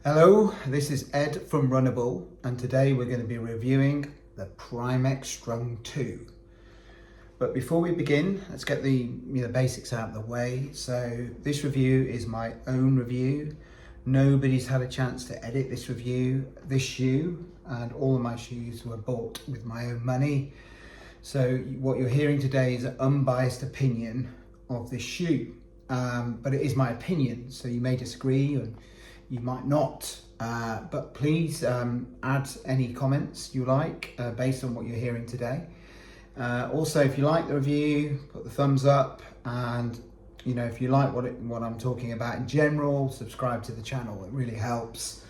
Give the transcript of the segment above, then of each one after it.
Hello, this is Ed from Runnable, and today we're going to be reviewing the Primex Strung 2. But before we begin, let's get the basics out of the way. So this review is my own review. Nobody's had a chance to edit this review. This shoe and all of my shoes were bought with my own money. So what you're hearing today is an unbiased opinion of this shoe. But it is my opinion, so you may disagree and you might not, but please add any comments you like based on what you're hearing today. Also, if you like the review, put the thumbs up, and if you like what I'm talking about in general, subscribe to the channel. It really helps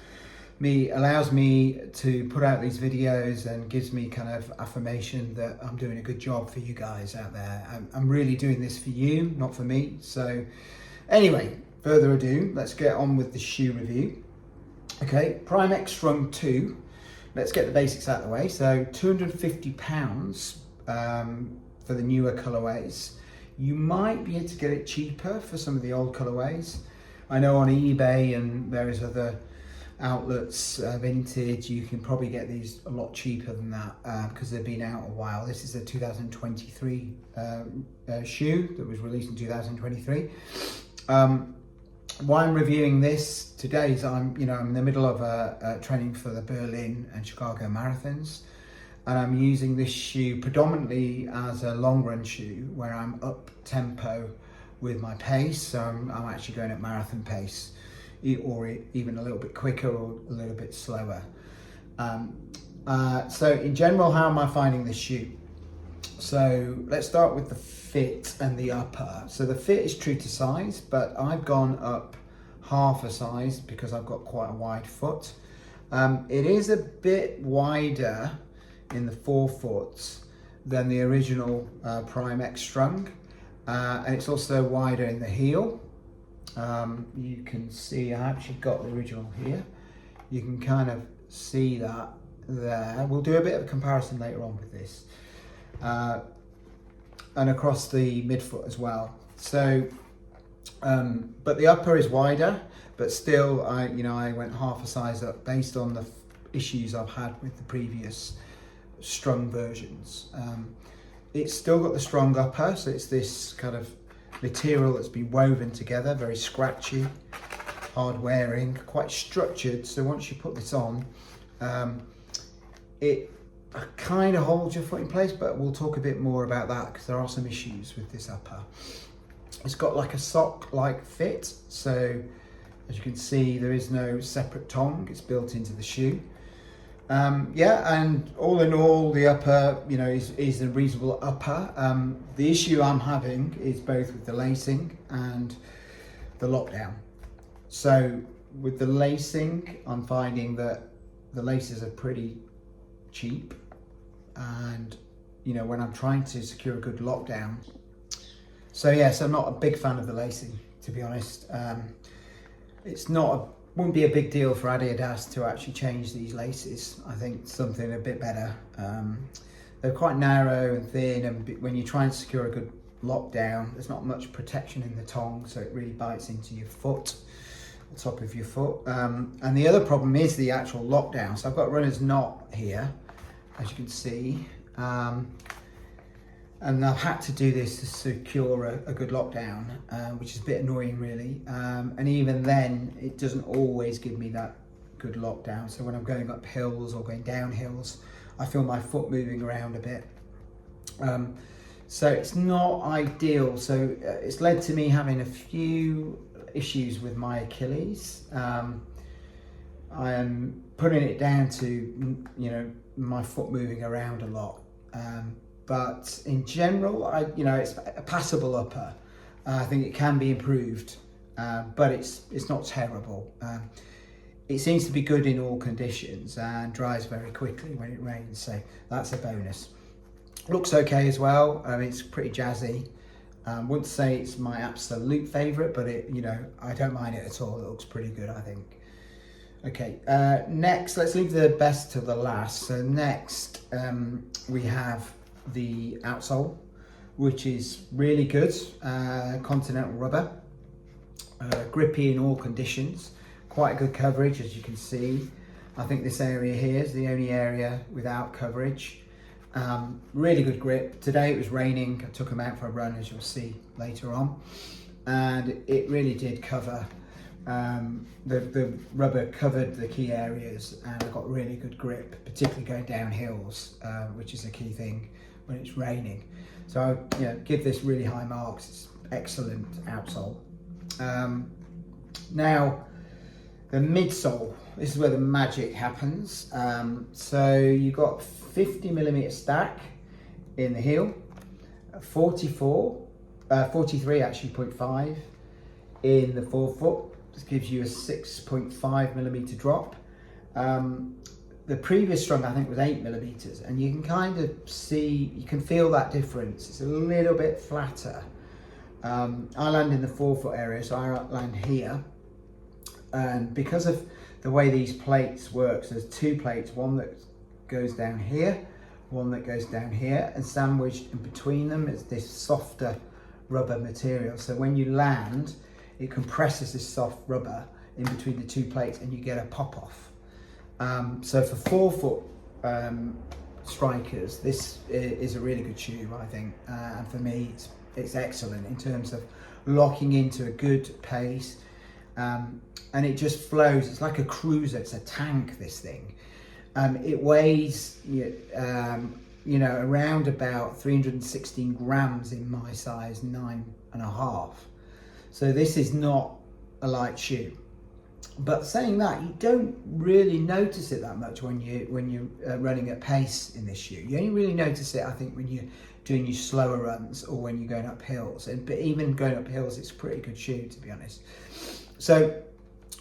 me, allows me to put out these videos and gives me kind of affirmation that I'm doing a good job for you guys out there. I'm really doing this for you, not for me. So anyway, further ado, let's get on with the shoe review. Okay, Primex Strung 2. Let's get the basics out of the way. So £250 for the newer colorways. You might be able to get it cheaper for some of the old colorways. I know on eBay and various other outlets, vintage, you can probably get these a lot cheaper than that because they've been out a while. This is a 2023 shoe that was released in 2023. Why I'm reviewing this today is I'm in the middle of training for the Berlin and Chicago marathons, and I'm using this shoe predominantly as a long run shoe where I'm up tempo with my pace. So I'm actually going at marathon pace, or even a little bit quicker or a little bit slower. So in general, how am I finding this shoe? So let's start with the fit and the upper. So the fit is true to size, but I've gone up half a size because I've got quite a wide foot. It is a bit wider in the forefoot than the original Primex Strung, and it's also wider in the heel. You can see I actually got the original here. You can kind of see that there. We'll do a bit of a comparison later on with this. And across the midfoot as well. So, but the upper is wider, but still, I went half a size up based on the issues I've had with the previous Strung versions. It's still got the strong upper, so it's this kind of material that's been woven together, very scratchy, hard wearing, quite structured. So once you put this on, it kind of holds your foot in place, but we'll talk a bit more about that because there are some issues with this upper. It's got like a sock-like fit, so as you can see, there is no separate tongue. It's built into the shoe. And all in all, the upper, is a reasonable upper. The issue I'm having is both with the lacing and the lockdown. So with the lacing, I'm finding that the laces are pretty cheap, and when I'm trying to secure a good lockdown. So yes, I'm not a big fan of the lacing, to be honest. Wouldn't be a big deal for Adidas to actually change these laces. I think something a bit better. They're quite narrow and thin, and when you try and secure a good lockdown, there's not much protection in the tongue, so it really bites into your foot, the top of your foot. And the other problem is the actual lockdown. So I've got runner's knot here, as you can see, and I've had to do this to secure a good lockdown, which is a bit annoying really, and even then it doesn't always give me that good lockdown. So when I'm going up hills or going down hills, I feel my foot moving around a bit, so it's not ideal. So it's led to me having a few issues with my Achilles. I am putting it down to my foot moving around a lot, but in general, it's a passable upper. I think it can be improved, but it's not terrible. It seems to be good in all conditions and dries very quickly when it rains, so that's a bonus. Looks okay as well. It's pretty jazzy. Wouldn't say it's my absolute favourite, but I don't mind it at all. It looks pretty good, I think. Okay, next, let's leave the best to the last. So next, we have the outsole, which is really good, continental rubber, grippy in all conditions, quite good coverage, as you can see. I think this area here is the only area without coverage. Really good grip. Today it was raining. I took them out for a run, as you'll see later on, and it really did cover. The rubber covered the key areas, and I got really good grip, particularly going down hills, which is a key thing when it's raining. So give this really high marks. It's excellent outsole. Now the midsole, this is where the magic happens. So you got 50mm stack in the heel, 43 actually 0.5 in the forefoot. This gives you a 6.5mm drop. The previous Strung I think was 8mm, and you can kind of see, you can feel that difference. It's a little bit flatter. I land in the forefoot area, so I land here, and because of the way these plates work, there's two plates, one that goes down here, one that goes down here, and sandwiched in between them is this softer rubber material. So when you land, it compresses this soft rubber in between the two plates, and you get a pop off. So for forefoot strikers, this is a really good shoe, I think, and for me it's excellent in terms of locking into a good pace, and it just flows. It's like a cruiser. It's a tank, this thing. It weighs around about 316 grams in my size 9.5. So this is not a light shoe. But saying that, you don't really notice it that much when you're running at pace in this shoe. You only really notice it, I think, when you're doing your slower runs or when you're going up hills. But even going up hills, it's a pretty good shoe, to be honest. So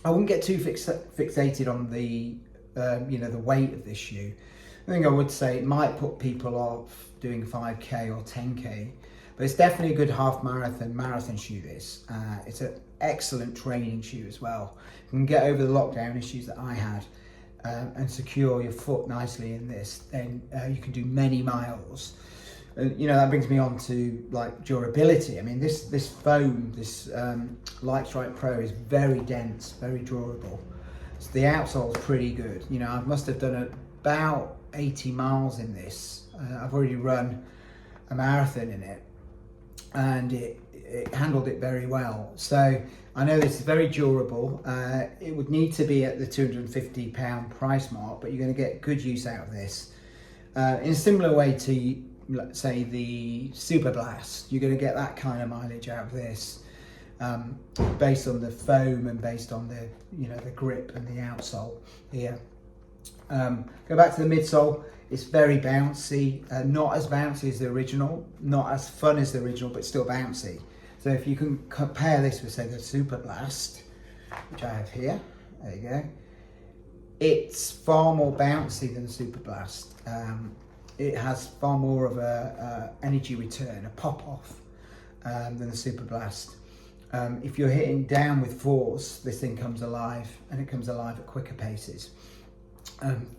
I wouldn't get too fixated on the the weight of this shoe. I think I would say it might put people off doing 5k or 10k, but it's definitely a good half marathon shoe. This it's an excellent training shoe as well. You can get over the lockdown issues that I had and secure your foot nicely in this, then you can do many miles. That brings me on to like durability. I mean, this foam, this Light Strike Pro is very dense, very durable. So the outsole is pretty good. I must have done about 80 miles in this. I've already run a marathon in it, and it handled it very well. So I know this is very durable. It would need to be at the £250 price mark, but you're going to get good use out of this. In a similar way to, let's say, the Super Blast, you're going to get that kind of mileage out of this, based on the foam and based on the the grip and the outsole here. Go back to the midsole. It's very bouncy, not as bouncy as the original, not as fun as the original, but still bouncy. So if you can compare this with, say, the Super Blast, which I have here, there you go, it's far more bouncy than the Super Blast. It has far more of a energy return, a pop-off, than the Super Blast. If you're hitting down with force, this thing comes alive, and it comes alive at quicker paces.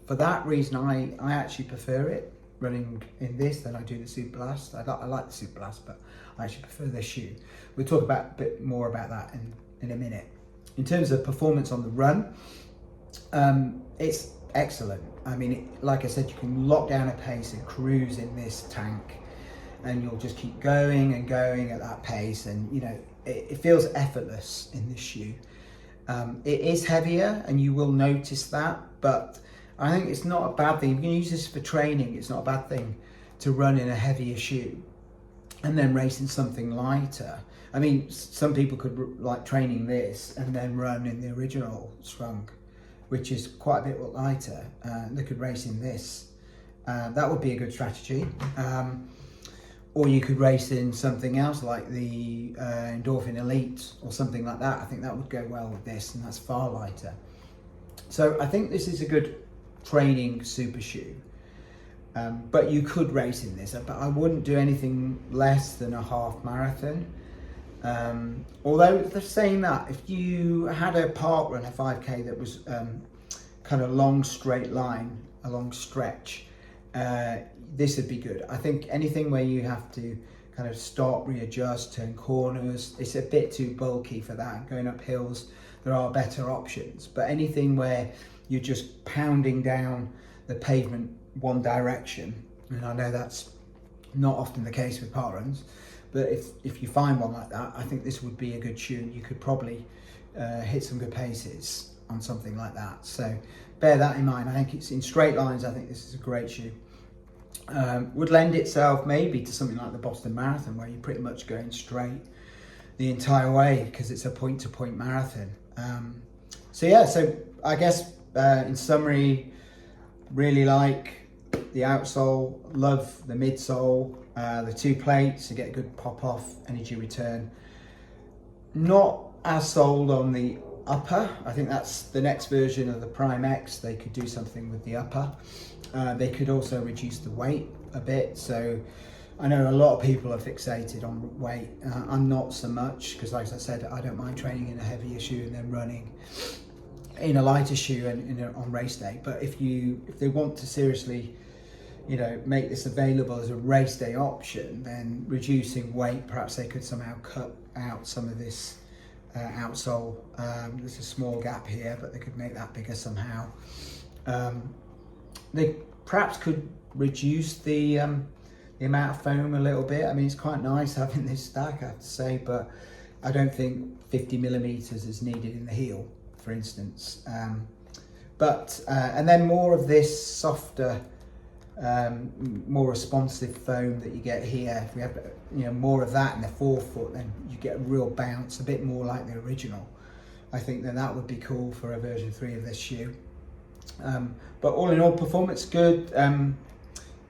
For that reason, I actually prefer it running in this than I do the Super Blast. I like the Super Blast, but I actually prefer this shoe. We'll talk a bit more about that in a minute. In terms of performance on the run, it's excellent. I mean, like I said, you can lock down a pace and cruise in this tank, and you'll just keep going and going at that pace, and it feels effortless in this shoe. It is heavier, and you will notice that, but I think it's not a bad thing. You can use this for training. It's not a bad thing to run in a heavier shoe and then race in something lighter. I mean, some people could like training this and then run in the original Strung, which is quite a bit lighter. They could race in this. That would be a good strategy. Or you could race in something else like the Endorphin Elite or something like that. I think that would go well with this, and that's far lighter. So I think this is a good training super shoe. But you could race in this, but I wouldn't do anything less than a half marathon. Although they're saying that if you had a park run, a 5k that was kind of long straight line, a long stretch, this would be good. I think anything where you have to kind of stop, readjust, turn corners, it's a bit too bulky for that. Going up hills, there are better options. But anything where you're just pounding down the pavement one direction, and I know that's not often the case with park runs, but if you find one like that, I think this would be a good shoe. You could probably hit some good paces on something like that. So bear that in mind. I think it's in straight lines. I think this is a great shoe. Would lend itself maybe to something like the Boston Marathon, where you're pretty much going straight the entire way because it's a point-to-point marathon. So I guess in summary, really like the outsole, love the midsole, the 2 plates to get a good pop-off energy return. Not as sold on the upper. I think that's the next version of the Prime X. They could do something with the upper. They could also reduce the weight a bit. So I know a lot of people are fixated on weight. I'm not so much, because like I said, I don't mind training in a heavier shoe and then running in a lighter shoe and on race day. But if they want to seriously, make this available as a race day option, then reducing weight, perhaps they could somehow cut out some of this outsole. There's a small gap here, but they could make that bigger somehow. They perhaps could reduce the amount of foam a little bit. I mean, it's quite nice having this stack, I have to say, but I don't think 50 millimeters is needed in the heel, for instance. And then more of this softer, more responsive foam that you get here. If we have more of that in the forefoot, then you get a real bounce, a bit more like the original. I think that would be cool for a version 3 of this shoe. But all in all, performance good.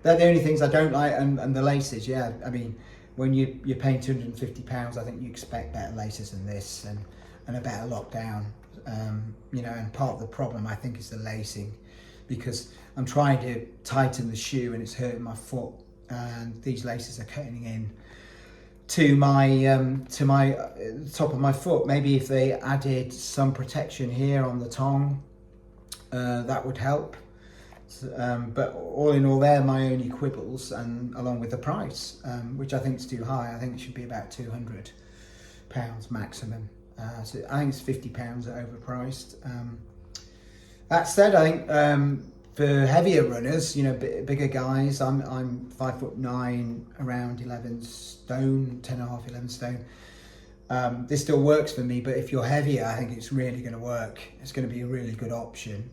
They're the only things I don't like, and the laces. Yeah, I mean, when you're paying £250, I think you expect better laces than this, and a better lockdown. And part of the problem I think is the lacing, because I'm trying to tighten the shoe and it's hurting my foot, and these laces are cutting in to my top of my foot. Maybe if they added some protection here on the tongue, that would help. But all in all, they're my only quibbles, and along with the price, which I think is too high. I think it should be about £200 maximum. So I think it's £50 overpriced. That said, I think for heavier runners, bigger guys, I'm 5'9", around 11 stone, 10.5, 11 stone. This still works for me, but if you're heavier, I think it's really going to work. It's going to be a really good option,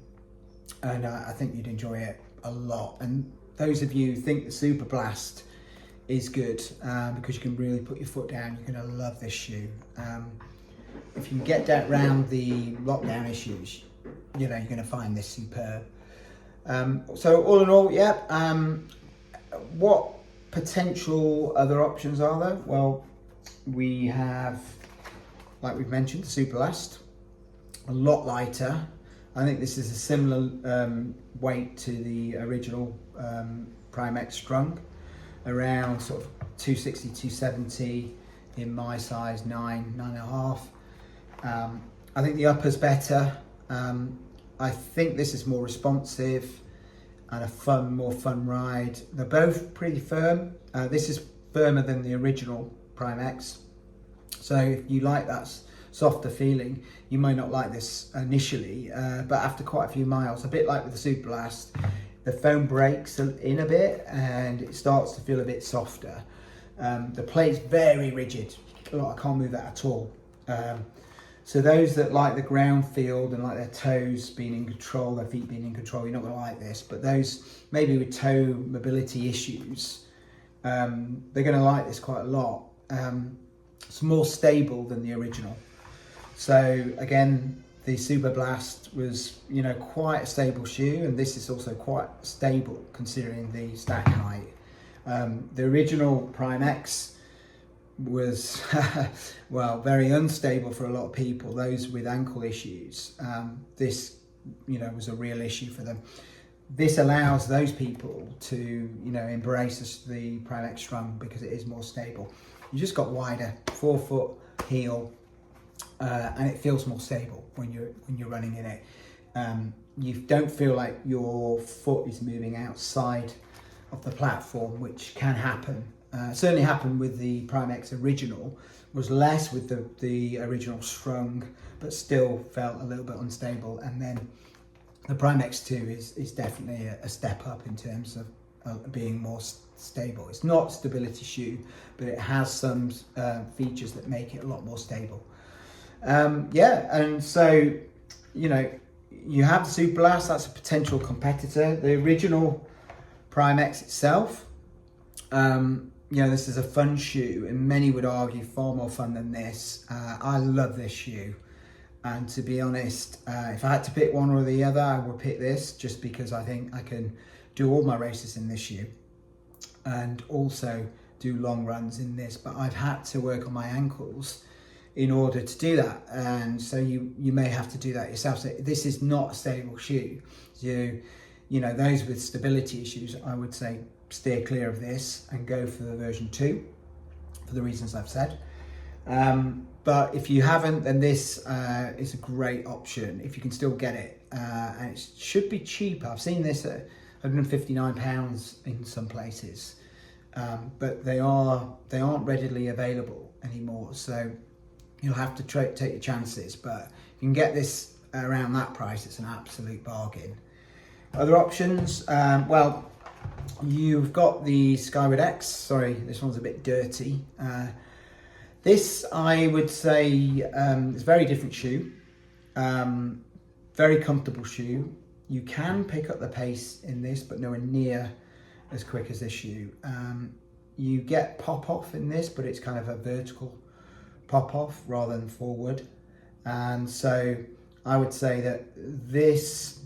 and I think you'd enjoy it a lot. And those of you who think the Super Blast is good, because you can really put your foot down, you're going to love this shoe. If you can get that round the lockdown issues, you're going to find this superb. So all in all, yeah. What potential other options are there? Well, we have, like we've mentioned, the Super Blast, a lot lighter. I think this is a similar weight to the original Prime X Strung, around sort of 260, 270 in my size, 9.5. I think the upper's better. I think this is more responsive and a more fun ride. They're both pretty firm. This is firmer than the original Prime X. So if you like that softer feeling, you may not like this initially, but after quite a few miles, a bit like with the Super Blast, the foam breaks in a bit and it starts to feel a bit softer. The plate's very rigid. I can't move that at all. So those that like the ground field and like their toes being in control, their feet being in control, you're not going to like this. But those maybe with toe mobility issues, they're going to like this quite a lot. It's more stable than the original. So again, the Super Blast was, quite a stable shoe, and this is also quite stable considering the stack height. The original Prime X was very unstable for a lot of people, those with ankle issues. This was a real issue for them. This allows those people to embrace the Prime X Strung because it is more stable. You just got wider forefoot heel, and it feels more stable when you're running in it. You don't feel like your foot is moving outside of the platform, which can happen Certainly happened with the Prime X original, was less with the original Strung, but still felt a little bit unstable. And then the Prime X2 is definitely a step up in terms of being more stable. It's not a stability shoe, but it has some features that make it a lot more stable. Yeah, and so, you know, you have the Super Blast, that's a potential competitor. The original Prime X itself, you know, this is a fun shoe, and many would argue far more fun than this. I love this shoe, and to be honest, if I had to pick one or the other, I would pick this, just because I think I can do all my races in this shoe and also do long runs in this, but I've had to work on my ankles in order to do that, and so you may have to do that yourself. So this is not a stable shoe. So, you know, those with stability issues, I would say steer clear of this and go for the version 2 for the reasons I've said. But if you haven't, then this is a great option if you can still get it, and it should be cheaper. I've seen this at £159 in some places, but they aren't readily available anymore, so you'll have to take your chances. But if you can get this around that price, it's an absolute bargain. Other options, well, you've got the Skyward X. Sorry, this one's a bit dirty. This, I would say, is a very different shoe. Very comfortable shoe. You can pick up the pace in this, but nowhere near as quick as this shoe. You get pop-off in this, but it's kind of a vertical pop-off rather than forward. And so I would say that this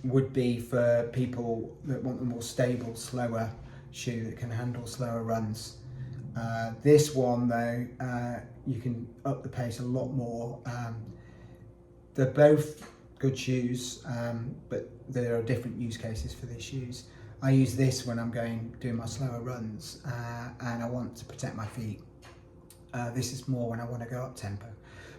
would be for people that want a more stable, slower shoe that can handle slower runs. This one, though, you can up the pace a lot more. They're both good shoes, but there are different use cases for these shoes. I use this when I'm doing my slower runs, and I want to protect my feet. This is more when I want to go up tempo.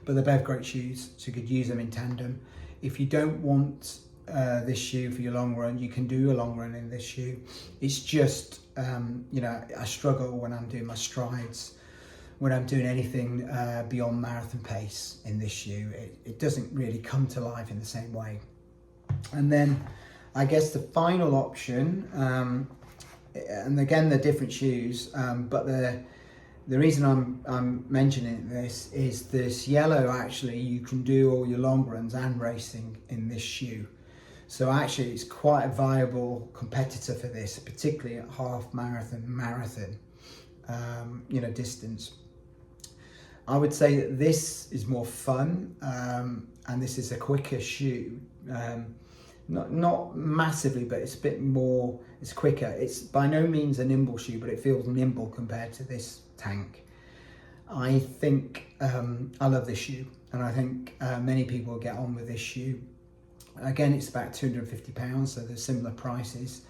But they're both great shoes, so you could use them in tandem. If you don't want this shoe for your long run, you can do a long run in this shoe. It's just, you know, I struggle when I'm doing my strides, when I'm doing anything beyond marathon pace in this shoe. It doesn't really come to life in the same way. And then I guess the final option, and again, they're different shoes, but the reason I'm mentioning this is this yellow. Actually, you can do all your long runs and racing in this shoe. So actually, it's quite a viable competitor for this, particularly at half marathon, you know, distance. I would say that this is more fun, and this is a quicker shoe. Not massively, but it's a bit more, it's quicker. It's by no means a nimble shoe, but it feels nimble compared to this tank. I think I love this shoe, and I think many people will get on with this shoe. Again, it's about £250, so there's similar prices.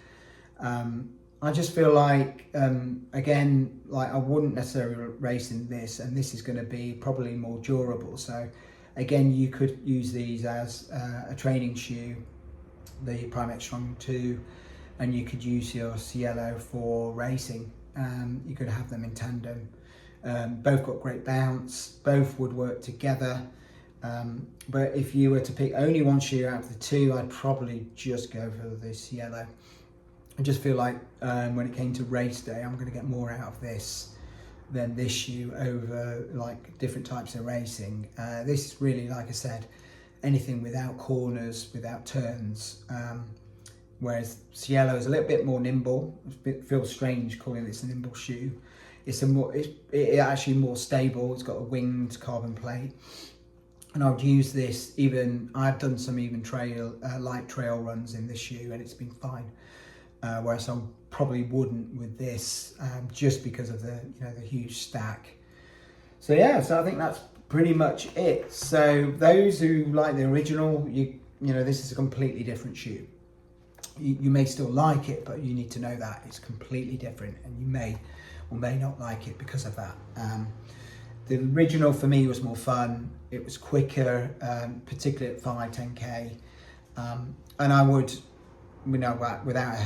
I just feel like, again, like I wouldn't necessarily race in this, and this is going to be probably more durable. So again, you could use these as a training shoe, the Prime X Strung 2, and you could use your Cielo for racing. You could have them in tandem. Both got great bounce, both would work together. But if you were to pick only one shoe out of the two, I'd probably just go for the Cielo. I just feel like when it came to race day, I'm going to get more out of this than this shoe over like different types of racing. This is really, like I said, anything without corners, without turns. Whereas Cielo is a little bit more nimble. It feels strange calling this a nimble shoe. It's actually more stable. It's got a winged carbon plate. And I would use this even, I've done some even light trail runs in this shoe, and it's been fine. Whereas I probably wouldn't with this, just because of the huge stack. So yeah, so I think that's pretty much it. So those who like the original, you know, this is a completely different shoe. You may still like it, but you need to know that it's completely different, and you may or may not like it because of that. The original for me was more fun. It was quicker, particularly at 5, 10K. And I would, without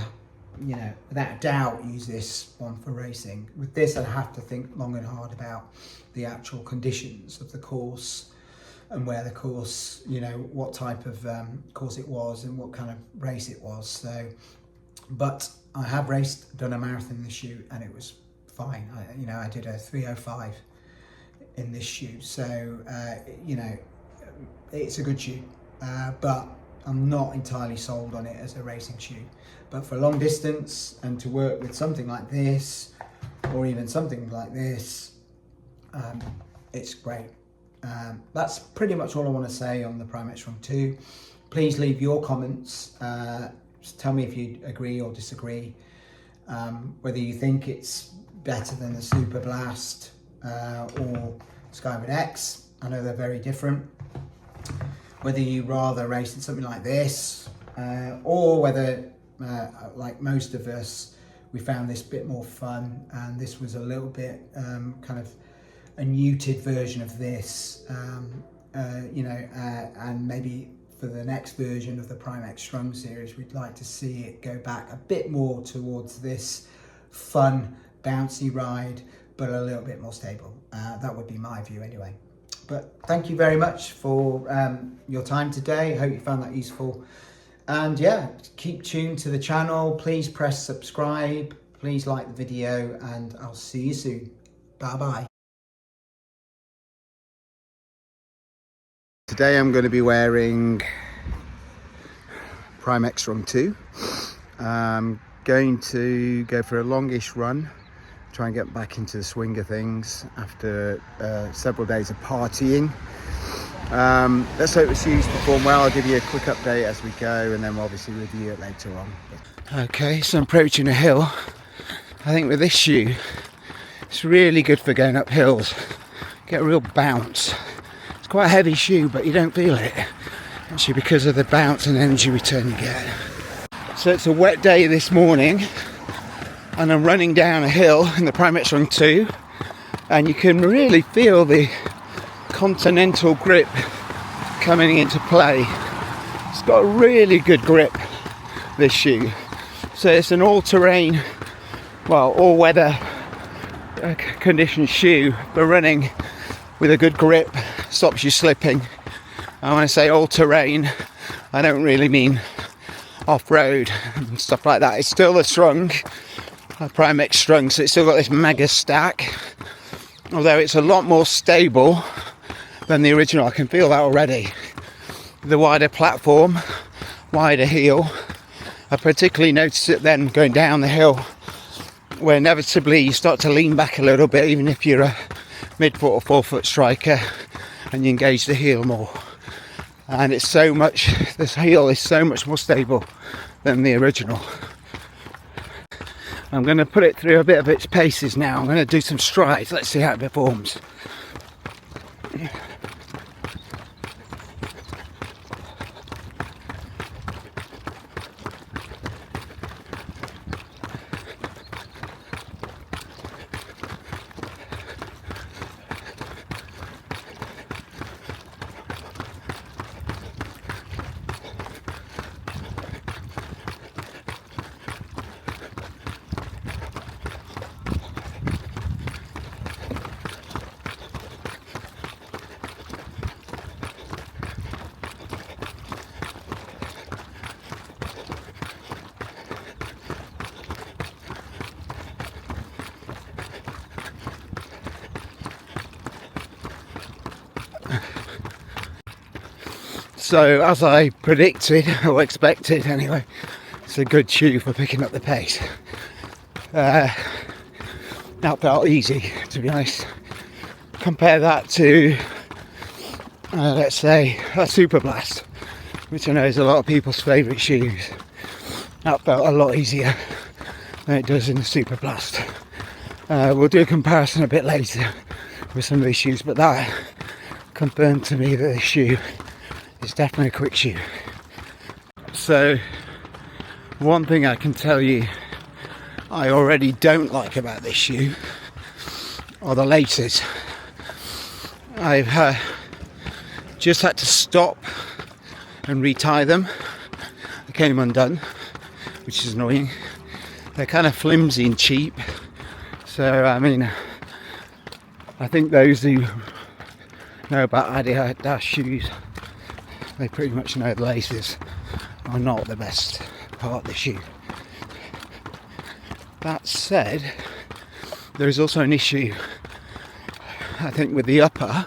you know, without a doubt use this one for racing. With this, I'd have to think long and hard about the actual conditions of the course and where the course, you know, what type of course it was and what kind of race it was. So, but I have done a marathon in this shoe, and it was fine. I did a 3:05 in this shoe. So, you know, it's a good shoe, but I'm not entirely sold on it as a racing shoe. But for long distance and to work with something like this, or even something like this, it's great. That's pretty much all I want to say on the Primex Strung 2. Please leave your comments. Just tell me if you agree or disagree. Whether you think it's better than the Super Blast or Skyward X. I know they're very different. Whether you rather race in something like this, or whether, like most of us, we found this bit more fun, and this was a little bit kind of a muted version of this, and maybe for the next version of the Primex Strung series, we'd like to see it go back a bit more towards this fun, bouncy ride, but a little bit more stable. That would be my view anyway. But thank you very much for your time today. Hope you found that useful. And yeah, keep tuned to the channel. Please press subscribe. Please like the video, and I'll see you soon. Bye-bye. Today I'm going to be wearing Primex Strung 2. I'm going to go for a longish run, try and get back into the swing of things after several days of partying. Let's hope the shoes perform well. I'll give you a quick update as we go, and then we'll obviously review it later on. Okay, so I'm approaching a hill. I think with this shoe, it's really good for going up hills. Get a real bounce. It's quite a heavy shoe, but you don't feel it, actually, because of the bounce and energy return you get. So it's a wet day this morning, and I'm running down a hill in the Primex Strung 2, and you can really feel the continental grip coming into play. It's got a really good grip, this shoe. So it's an all-terrain, well, all-weather condition shoe for running with a good grip, stops you slipping. And when I say all-terrain, I don't really mean off-road and stuff like that. It's still a Strung, a Primex Strung, so it's still got this mega stack, although it's a lot more stable than the original. I can feel that already. The wider platform, wider heel. I particularly noticed it then going down the hill, where inevitably you start to lean back a little bit, even if you're a mid-foot or forefoot striker, and you engage the heel more. And it's so much, this heel is so much more stable than the original. I'm going to put it through a bit of its paces now. I'm going to do some strides. Let's see how it performs. So, as I predicted, or expected anyway, it's a good shoe for picking up the pace. That felt easy, to be honest. Compare that to, let's say, a Super Blast, which I know is a lot of people's favourite shoes. That felt a lot easier than it does in the Super Blast. We'll do a comparison a bit later with some of these shoes, but that confirmed to me that this shoe is definitely a quick shoe. So, one thing I can tell you I already don't like about this shoe are the laces. I've just had to stop and retie them. They came undone, which is annoying. they're kind of flimsy and cheap. So I mean, I think those who know about Adidas shoes, they pretty much know the laces are not the best part of the shoe. That said, there is also an issue, I think, with the upper,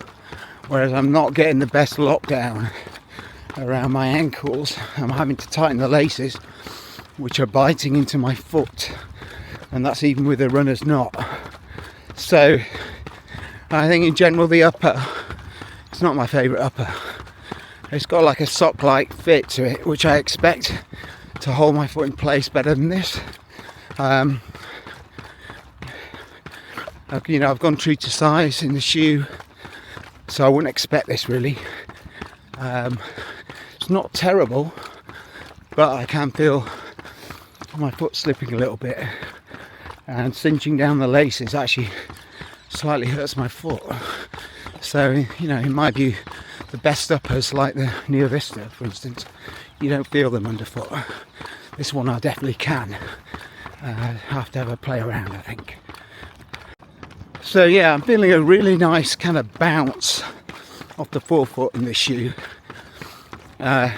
whereas I'm not getting the best lockdown around my ankles. I'm having to tighten the laces, which are biting into my foot, and that's even with a runner's knot. So I think in general the upper, it's not my favourite upper. It's got like a sock-like fit to it, which I expect to hold my foot in place better than this. I've gone true to size in the shoe, so I wouldn't expect this really. It's not terrible, but I can feel my foot slipping a little bit, and cinching down the laces actually slightly hurts my foot. So, in my view, the best uppers, like the Neo Vista, for instance, you don't feel them underfoot. This one I definitely can. Have to have a play around, I think. So yeah, I'm feeling a really nice kind of bounce off the forefoot in this shoe. I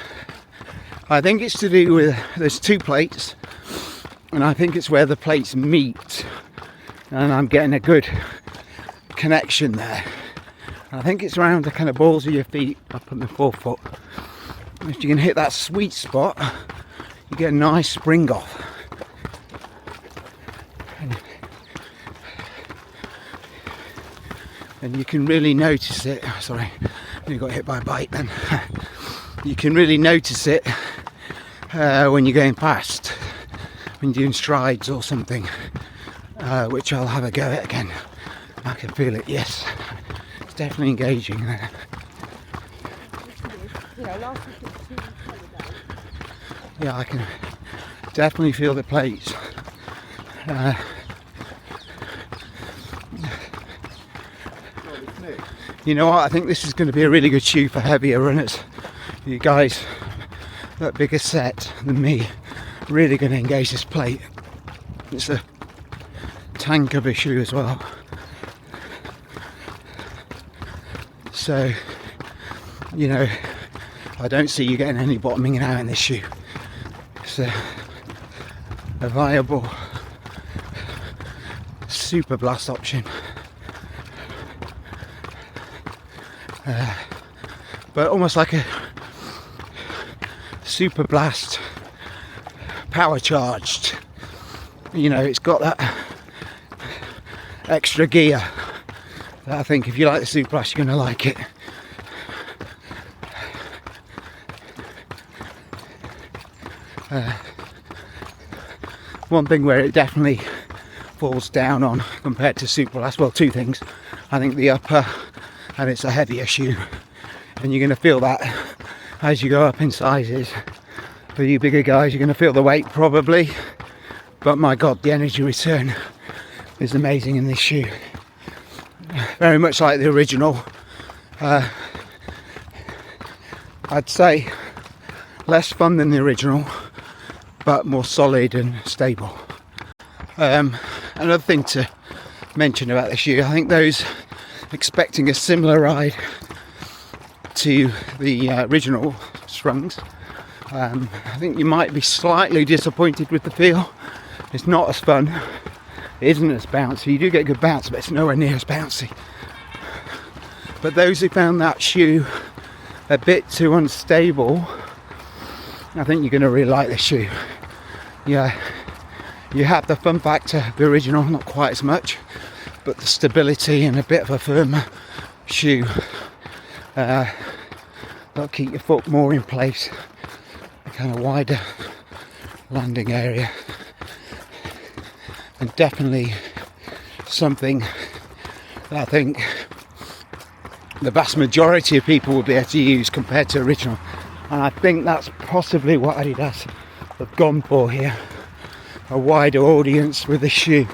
think it's to do with, there's two plates, and I think it's where the plates meet, and I'm getting a good connection there. I think it's around the kind of balls of your feet up on the forefoot. If you can hit that sweet spot, you get a nice spring off. And you can really notice it. Sorry, you got hit by a bike then. You can really notice it when you're going past, when you're doing strides or something, which I'll have a go at again. I can feel it, yes. It's definitely engaging there. Yeah, I can definitely feel the plates. You know what, I think this is going to be a really good shoe for heavier runners. You guys that bigger set than me really going to engage this plate. It's a tank of a shoe as well. So, I don't see you getting any bottoming out in this shoe. It's a viable super blast option. But almost like a super blast, power charged. It's got that extra gear that I think if you like the super blast, you're going to like it. One thing where it definitely falls down on compared to super blast, well, two things. I think the upper, and it's a heavier shoe, and you're going to feel that as you go up in sizes. For you bigger guys, you're going to feel the weight probably, but my god, the energy return is amazing in this shoe. Very much like the original. I'd say less fun than the original, but more solid and stable. Another thing to mention about the shoe, I think those expecting a similar ride to the original Strungs, I think you might be slightly disappointed with the feel. It's not as fun, it isn't as bouncy. You do get good bounce, but it's nowhere near as bouncy. But those who found that shoe a bit too unstable, I think you're going to really like this shoe. Yeah, you have the fun factor, the original, not quite as much, but the stability and a bit of a firmer shoe. That'll keep your foot more in place, a kind of wider landing area, and definitely something that I think the vast majority of people will be able to use compared to original. And I think that's possibly what Adidas have gone for here, a wider audience with the shoe.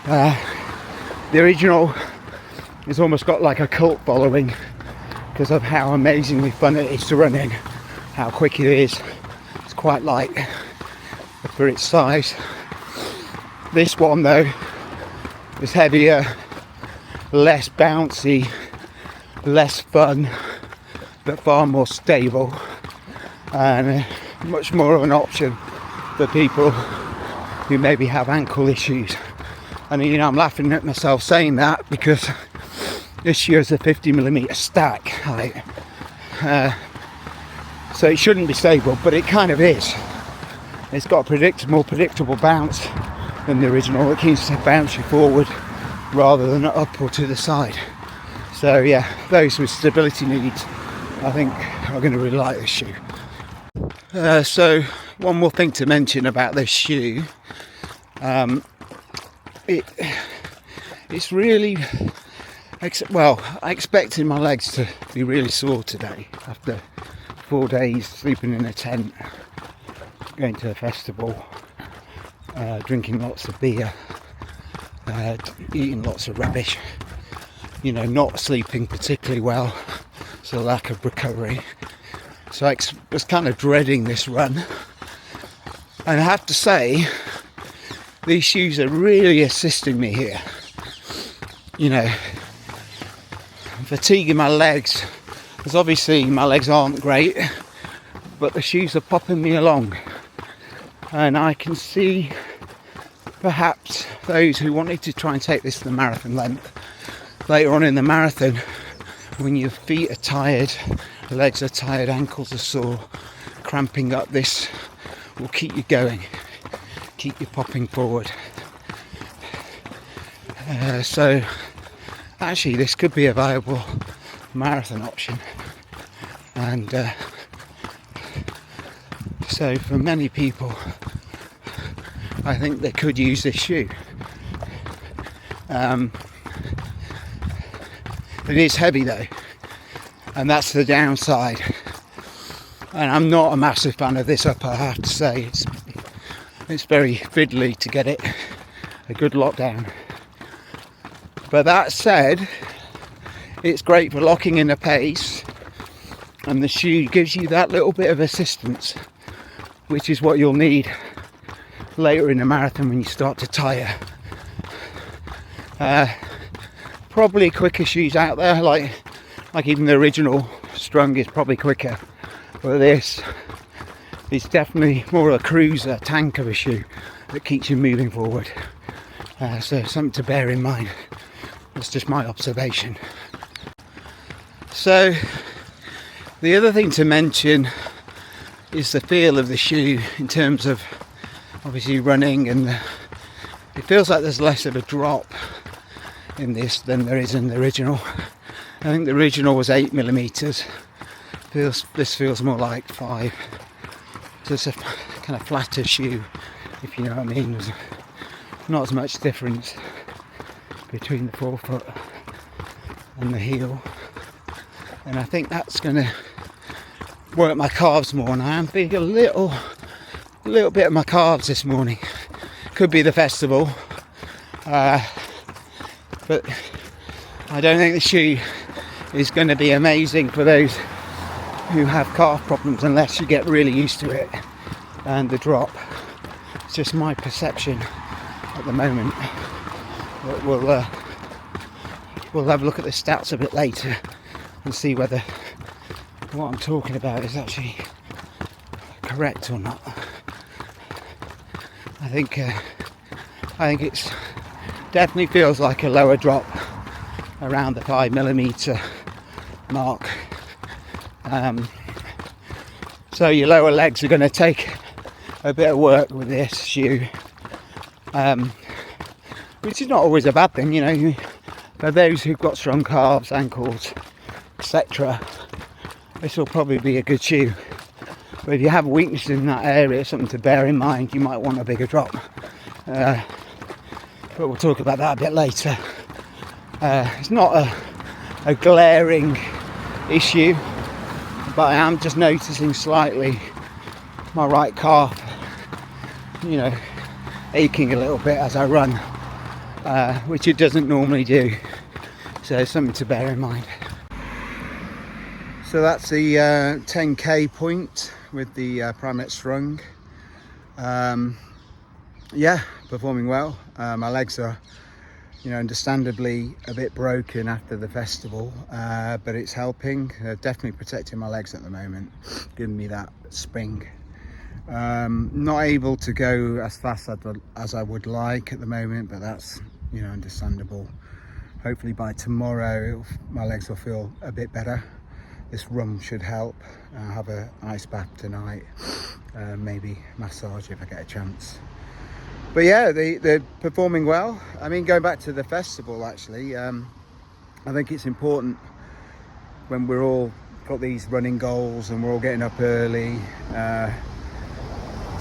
The original has almost got like a cult following because of how amazingly fun it is to run in, how quick it is. It's quite light for its size. This one though is heavier, less bouncy, less fun, but far more stable, and much more of an option for people who maybe have ankle issues. And you know, I'm laughing at myself saying that because this shoe is a 50mm stack height, so it shouldn't be stable, but it kind of is. It's got a more predictable bounce than the original. It keeps to bounce you forward rather than up or to the side. So yeah, those with stability needs, I think, are going to really like this shoe. So one more thing to mention about this shoe, it's really, well, I expected my legs to be really sore today after 4 days sleeping in a tent, going to a festival, drinking lots of beer, eating lots of rubbish, you know, not sleeping particularly well, so lack of recovery. So I was kind of dreading this run, and I have to say these shoes are really assisting me here. You know, I'm fatiguing my legs, because obviously my legs aren't great, but the shoes are popping me along, and I can see perhaps those who wanted to try and take this to the marathon length later on in the marathon, when your feet are tired, legs are tired, ankles are sore, cramping up, this will keep you going, keep you popping forward. So actually this could be a viable marathon option, and so for many people I think they could use this shoe. It is heavy though, and that's the downside, and I'm not a massive fan of this upper, I have to say. It's very fiddly to get it a good lockdown, but that said, it's great for locking in a pace, and the shoe gives you that little bit of assistance, which is what you'll need later in the marathon when you start to tire. Probably quicker shoes out there, like even the original Strung is probably quicker, but this is definitely more of a cruiser, tank of a shoe that keeps you moving forward. So something to bear in mind. That's just my observation. So the other thing to mention is the feel of the shoe in terms of obviously running, and it feels like there's less of a drop in this than there is in the original. I think the original was 8mm. This feels more like 5. So it's a kind of flatter shoe, if you know what I mean. There's not as much difference between the forefoot and the heel, and I think that's going to work my calves more. And I am feeling a little bit of my calves this morning. Could be the festival, but I don't think the shoe is going to be amazing for those who have calf problems unless you get really used to it and the drop. It's just my perception at the moment. But we'll have a look at the stats a bit later and see whether what I'm talking about is actually correct or not. I think it's definitely feels like a lower drop around the 5mm mark. So your lower legs are going to take a bit of work with this shoe, which is not always a bad thing, you know. For those who've got strong calves, ankles, etc., this will probably be a good shoe. But if you have weakness in that area, something to bear in mind, you might want a bigger drop. But we'll talk about that a bit later. It's not a glaring issue, but I am just noticing slightly my right calf, you know, aching a little bit as I run, which it doesn't normally do. So something to bear in mind. So that's the 10k point with the Strung. yeah, performing well. My legs are, understandably a bit broken after the festival, but it's helping. Definitely protecting my legs at the moment, giving me that spring. Not able to go as fast as I would like at the moment, but that's, understandable. Hopefully by tomorrow my legs will feel a bit better. This rum should help. I'll have an ice bath tonight, maybe massage if I get a chance. But yeah, they're performing well. I mean, going back to the festival, actually, I think it's important when we're all got these running goals and we're all getting up early,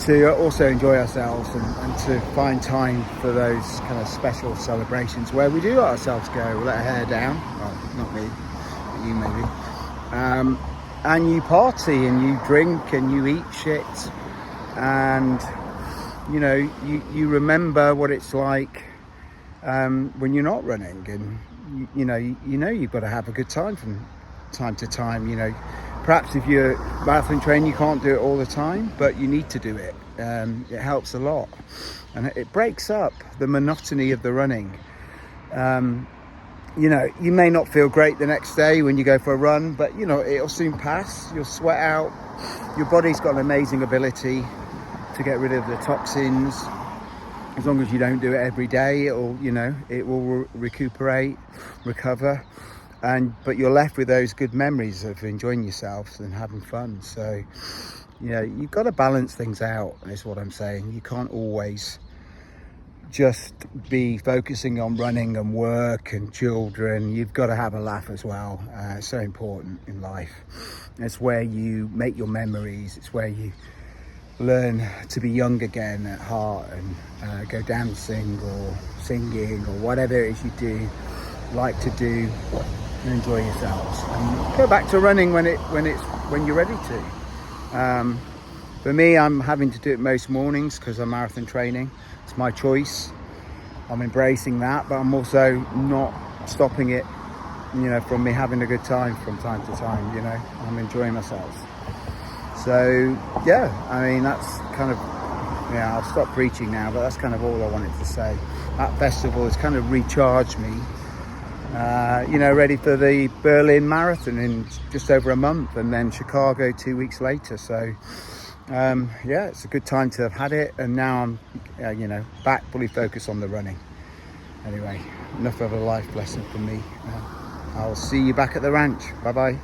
to also enjoy ourselves and to find time for those kind of special celebrations where we do let ourselves go, we let our hair down. Well, not me, but you maybe. And you party and you drink and you eat shit, and you remember what it's like when you're not running, and you've got to have a good time from time to time. Perhaps if you're marathon training, you can't do it all the time, but you need to do it. It helps a lot, and it breaks up the monotony of the running. You may not feel great the next day when you go for a run, but it'll soon pass. You'll sweat out. Your body's got an amazing ability to get rid of the toxins. As long as you don't do it every day, it will recuperate, recover, but you're left with those good memories of enjoying yourself and having fun. So you've got to balance things out, is what I'm saying. You can't always just be focusing on running and work and children. You've got to have a laugh as well. It's so important in life. It's where you make your memories. It's where you learn to be young again at heart and go dancing or singing or whatever it is you like to do, and enjoy yourselves, and go back to running when you're ready to. For me, I'm having to do it most mornings because I'm marathon training. It's my choice. I'm embracing that, but I'm also not stopping it, from me having a good time from time to time. I'm enjoying myself. So yeah, I mean, that's kind of, I'll stop preaching now, but that's kind of all I wanted to say. That festival has kind of recharged me, ready for the Berlin Marathon in just over a month, and then Chicago 2 weeks later. So it's a good time to have had it, and now I'm back fully focused on the running. Anyway, enough of a life lesson from me. I'll see you back at the ranch. Bye bye.